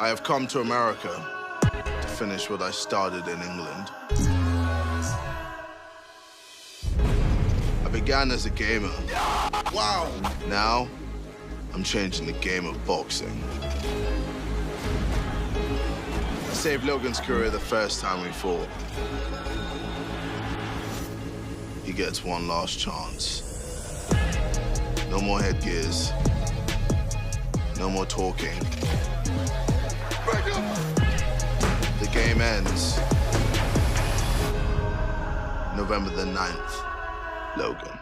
I have come to America to finish what I started in England. I began as a gamer. Wow! Now, I'm changing the game of boxing. I saved Logan's career the first time we fought. He gets one last chance. No more headgears. No more talking. The game ends November the 9th, Logan.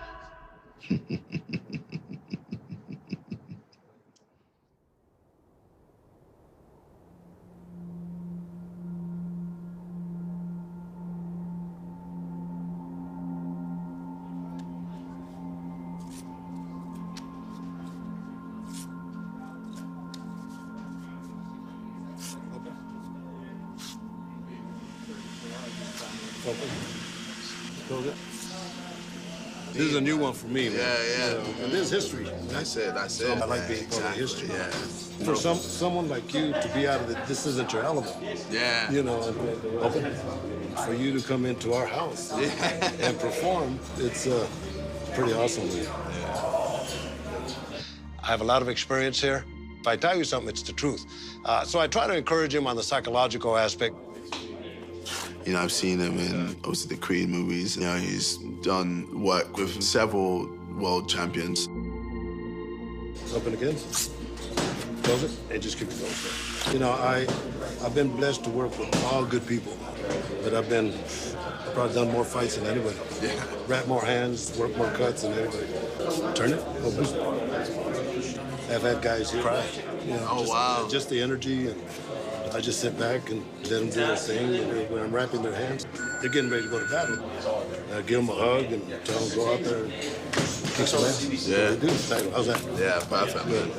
This is a new one for me, man. Yeah. And this is history. That's it. So I like being part of history. Yeah. For someone like you to be out of it, this isn't your element. Yeah. You know, and for you to come into our house and perform, it's pretty awesome. Man. I have a lot of experience here. If I tell you something, it's the truth. So I try to encourage him on the psychological aspect. You know, I've seen him in, obviously, the Creed movies. You know, he's done work with several world champions. Open again. Close it, and just keep it going. You know, I've been blessed to work with all good people, but I've probably done more fights than anybody. Yeah. Wrap more hands, work more cuts than anybody. Turn it, open. I've had guys here cry. You know, wow. Just the energy, and I just sit back and let them do their thing. And when I'm wrapping their hands, they're getting ready to go to battle. I give them a hug and tell them to go out there and kick some ass. Yeah. They do. How's that? Yeah, perfect. Good.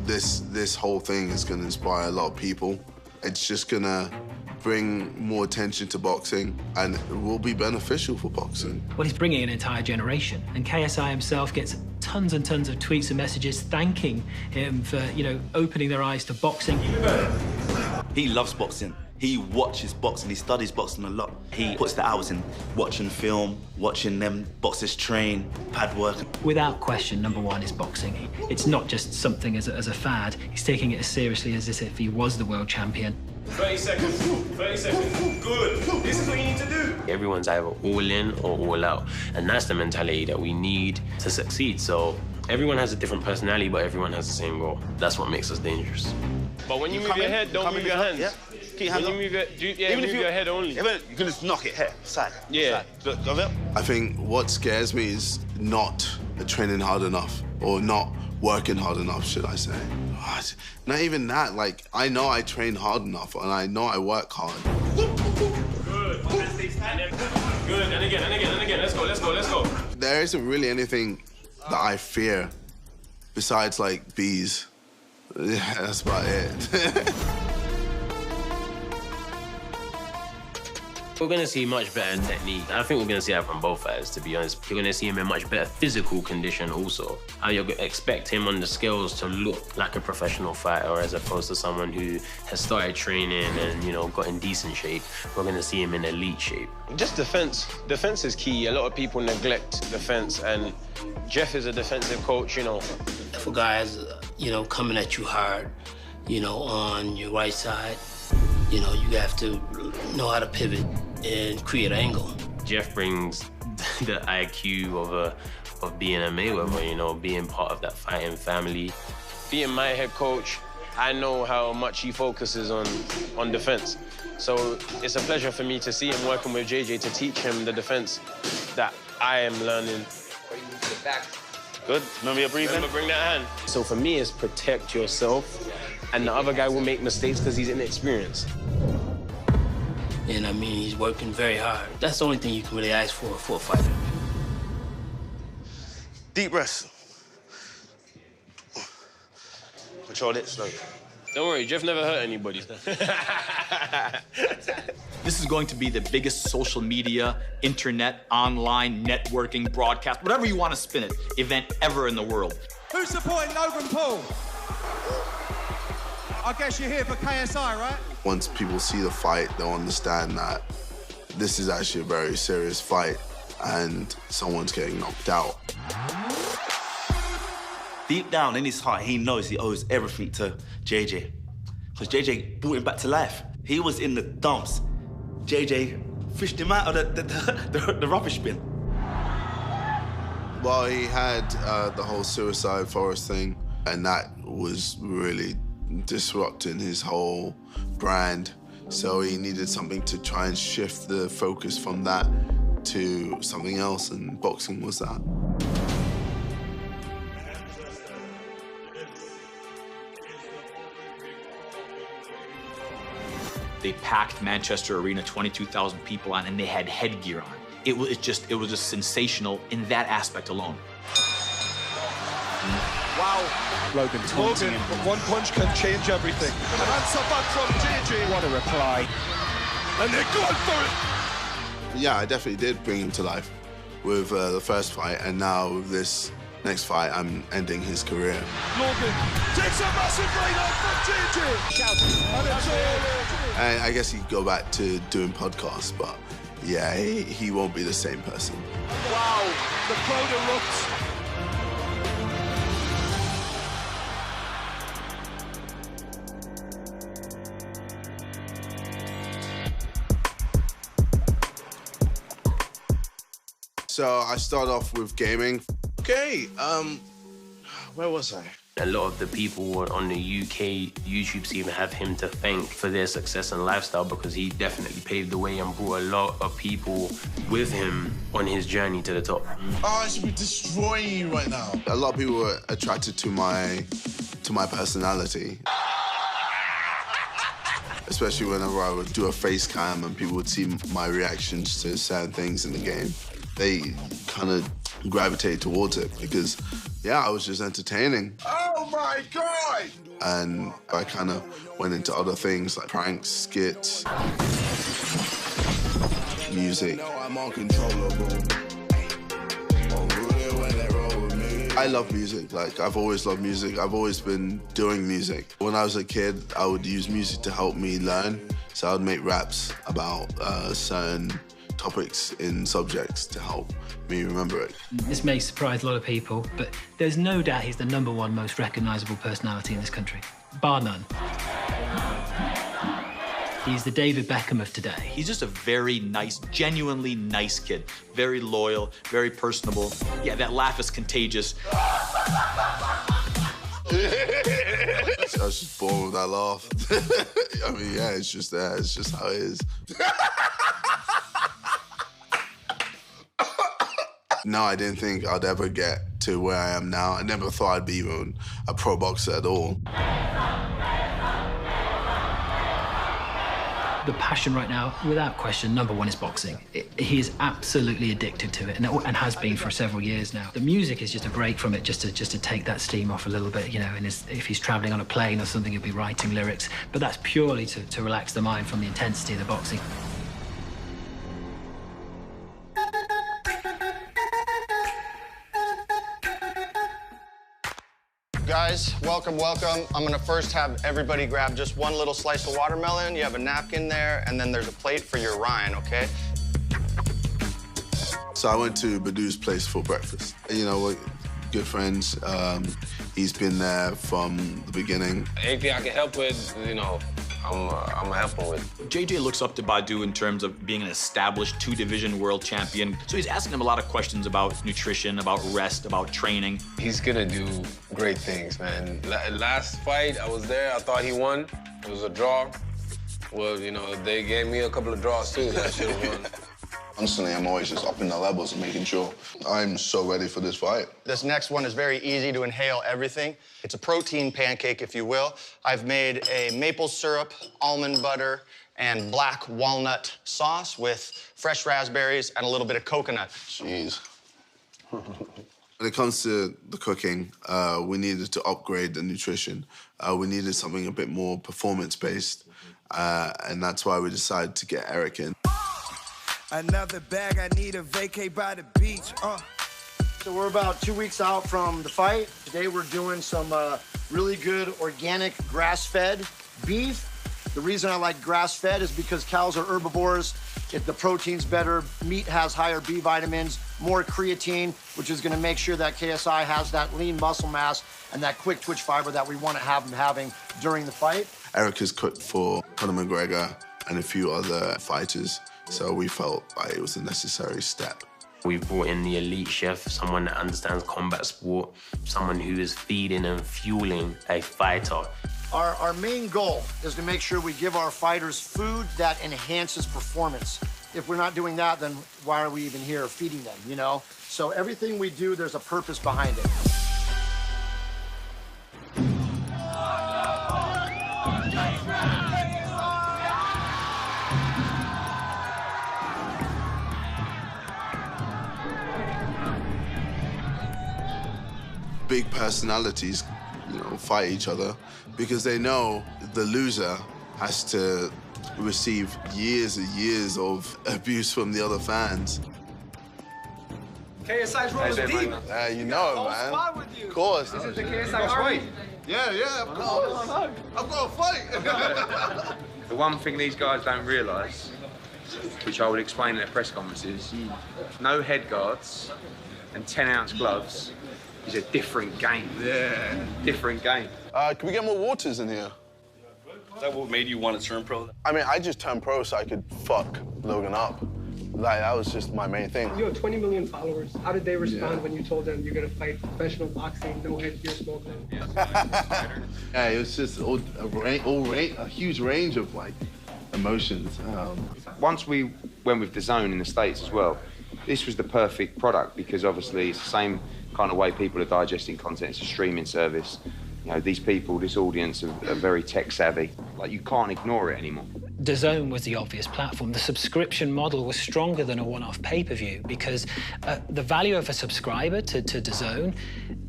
This whole thing is going to inspire a lot of people. It's just going to bring more attention to boxing, and it will be beneficial for boxing. Well, he's bringing an entire generation, and kSI himself gets tons and tons of tweets and messages thanking him for, you know, opening their eyes to boxing. He loves boxing. He watches boxing. He studies boxing a lot. He puts the hours in watching film, watching them boxers train, pad work. Without question, number one is boxing. It's not just something as a fad. He's taking it as seriously as if he was the world champion. 30 seconds, 30 seconds, good. This is what you need to do. Everyone's either all in or all out, and that's the mentality that we need to succeed. So everyone has a different personality, but everyone has the same goal. That's what makes us dangerous. But when you move your head, don't move your hands. Yeah. Keep your hands when up. you move your, move your head only. Yeah, but you can just knock it here, side. Yeah. Side. Look, go up. I think what scares me is not training hard enough, or not working hard enough, should I say. Not even that. Like, I know I train hard enough, and I know I work hard. Good. Good. And again, and again, and again. Let's go, let's go, let's go. There isn't really anything that I fear besides, like, bees. Yeah, that's about it. We're going to see much better technique. I think we're going to see that from both fighters, to be honest. You're going to see him in much better physical condition also. And you'll expect him on the scales to look like a professional fighter as opposed to someone who has started training and, you know, got in decent shape. We're going to see him in elite shape. Just defense. Defense is key. A lot of people neglect defense, and Jeff is a defensive coach, you know. If a guy is, you know, coming at you hard, you know, on your right side, you know, you have to know how to pivot and create an angle. Jeff brings the IQ of being a Mayweather, you know, being part of that fighting family. Being my head coach, I know how much he focuses on defense. So it's a pleasure for me to see him working with JJ to teach him the defense that I am learning. Good. Remember your breathing? Remember, bring that hand. So for me, it's protect yourself, and the other guy will make mistakes because he's inexperienced. And I mean, he's working very hard. That's the only thing you can really ask for a fighter. Deep breaths. Control it slowly. Don't worry, Jeff never hurt anybody. This is going to be the biggest social media, internet, online, networking, broadcast, whatever you want to spin it, event ever in the world. Who's supporting Logan Paul? I guess you're here for KSI, right? Once people see the fight, they'll understand that this is actually a very serious fight and someone's getting knocked out. Deep down in his heart, he knows he owes everything to JJ. Because JJ brought him back to life. He was in the dumps. JJ fished him out of the rubbish bin. Well, he had the whole suicide forest thing, and that was really disrupting his whole brand. So he needed something to try and shift the focus from that to something else, and boxing was that. They packed Manchester Arena, 22,000 people on, and they had headgear on. It was just sensational in that aspect alone. Wow. Logan, one punch can change everything. And an answer back from JJ. what a reply. And they're going for it. Yeah, I definitely did bring him to life with the first fight, and now with this next fight, I'm ending his career. Logan takes a massive right out from JJ. And it's all. And I guess he'd go back to doing podcasts, but yeah, he won't be the same person. Wow, the crowd erupts. So I start off with gaming. Okay, where was I? A lot of the people on the UK YouTube scene have him to thank for their success and lifestyle because he definitely paved the way and brought a lot of people with him on his journey to the top. Oh, I should be destroying you right now. A lot of people were attracted to my personality. Especially whenever I would do a face cam and people would see my reactions to certain things in the game. They kind of gravitate towards it because, yeah, I was just entertaining. Oh my God! And I kind of went into other things like pranks, skits, music. I'm uncontrollable. I love music. Like, I've always loved music. I've always been doing music. When I was a kid, I would use music to help me learn. So I would make raps about certain topics in subjects to help me remember it. This may surprise a lot of people, but there's no doubt he's the #1 most recognizable personality in this country, bar none. He's the David Beckham of today. He's just a very nice, genuinely nice kid. Very loyal, very personable. Yeah, that laugh is contagious. I was just born with that laugh. I mean, yeah, it's just there. It's just how it is. No, I didn't think I'd ever get to where I am now. I never thought I'd be even a pro boxer at all. The passion right now, without question, #1 is boxing. He is absolutely addicted to it and has been for several years now. The music is just a break from it, just to take that steam off a little bit, you know, and if he's traveling on a plane or something, he'll be writing lyrics. But that's purely to relax the mind from the intensity of the boxing. Guys, welcome, welcome. I'm gonna first have everybody grab just one little slice of watermelon. You have a napkin there, and then there's a plate for your rind, okay? So I went to Badu's place for breakfast. You know, we're good friends. He's been there from the beginning. Anything I can help with, you know, I'm helping with. JJ looks up to Badu in terms of being an established 2-division world champion. So he's asking him a lot of questions about nutrition, about rest, about training. He's gonna do great things, man. Last fight, I was there, I thought he won. It was a draw. Well, you know, they gave me a couple of draws too that I should have won. Constantly, I'm always just upping the levels and making sure I'm so ready for this fight. This next one is very easy to inhale everything. It's a protein pancake, if you will. I've made a maple syrup, almond butter, and black walnut sauce with fresh raspberries and a little bit of coconut. Jeez. When it comes to the cooking, we needed to upgrade the nutrition. We needed something a bit more performance-based, and that's why we decided to get Eric in. Another bag, I need a vacay by the beach. So we're about 2 weeks out from the fight. Today we're doing some really good organic grass-fed beef. The reason I like grass-fed is because cows are herbivores. The protein's better, meat has higher B vitamins, more creatine, which is gonna make sure that KSI has that lean muscle mass and that quick twitch fiber that we wanna have him having during the fight. Eric has cooked for Conor McGregor and a few other fighters, so we felt like it was a necessary step. We've brought in the elite chef, someone that understands combat sport, someone who is feeding and fueling a fighter. Our main goal is to make sure we give our fighters food that enhances performance. If we're not doing that, then why are we even here feeding them, you know? So everything we do, there's a purpose behind it. Big personalities, fight each other because they know the loser has to receive years and years of abuse from the other fans. KSI's rolling deep. You know it, man. Of course. This is the KSI Army. Yeah, of course. I've got to fight. The one thing these guys don't realise, which I would explain at press conferences, no head guards and 10-ounce gloves is a different game. Yeah. Different game. Can we get more waters in here? Is that what made you want to turn pro? I mean, I just turned pro so I could fuck Logan up. Like, that was just my main thing. You have 20 million followers. How did they respond when you told them you're going to fight professional boxing, no headgear, smoke them? Yeah, it was just a huge range of, emotions. Once we went with DAZN in the States as well, this was the perfect product because obviously it's the same kind of way people are digesting content. It's a streaming service. These people, this audience are very tech savvy. You can't ignore it anymore. DAZN was the obvious platform. The subscription model was stronger than a one-off pay-per-view because the value of a subscriber to DAZN,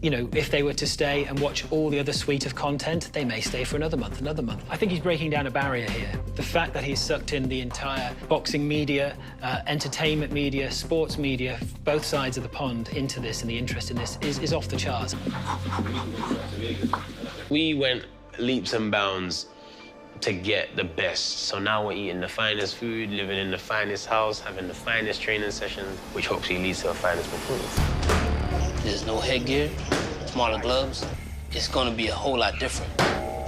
if they were to stay and watch all the other suite of content, they may stay for another month. I think he's breaking down a barrier here. The fact that he's sucked in the entire boxing media, entertainment media, sports media, both sides of the pond into this and the interest in this is off the charts. We went leaps and bounds to get the best. So now we're eating the finest food, living in the finest house, having the finest training sessions, which hopefully leads to a finest performance. There's no headgear, smaller gloves. It's gonna be a whole lot different.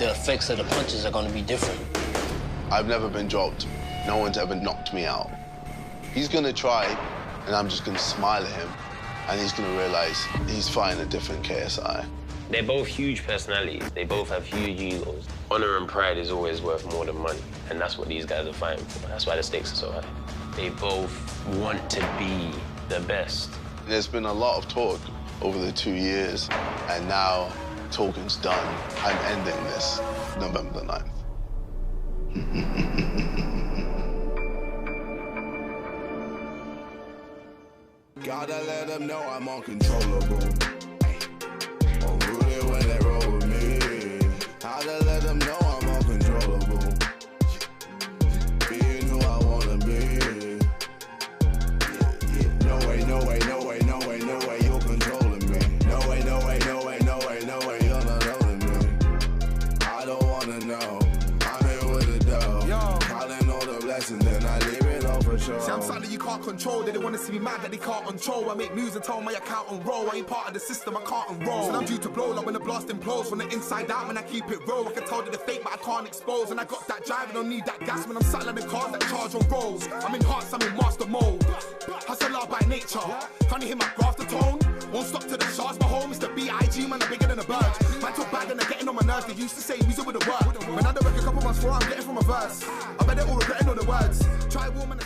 The effects of the punches are gonna be different. I've never been dropped. No one's ever knocked me out. He's gonna try, and I'm just gonna smile at him, and he's gonna realize he's fighting a different KSI. They're both huge personalities. They both have huge egos. Honor and pride is always worth more than money, and that's what these guys are fighting for. That's why the stakes are so high. They both want to be the best. There's been a lot of talk over the 2 years, and now talking's done. I'm ending this November the 9th. Gotta let them know I'm uncontrollable. When they roll with me, gotta let them know I'm uncontrollable. Being who I wanna be. No way, no way, no way, no way, no way, you're controlling me. No way, no way, no way, no way, no way, you're not holding me. I don't wanna know. I'm here with the dough. Calling all the blessings, then I leave it all for sure. See, I'm something you can't control. They don't want to see me mad that they can't control. I make music, tell my account and roll. I ain't part of the system, I can't enroll. So I'm due to blow, like when the blast implodes. From the inside out, man, I keep it raw. I can tell that they're fake, but I can't expose. And I got that drive, and don't need that gas. When I'm sat like the cars that charge on rolls. I'm in hearts, I'm in master mode. Hustler by nature. Can't you hear my grafter tone? Won't stop to the shards, my home is the B.I.G. Man, I'm bigger than a bird. Man, talk bad and they're getting on my nerves. They used to say music with a word. When I don't work a couple months for, I'm getting from a verse. I bet they're all regretting all the words. Try warm and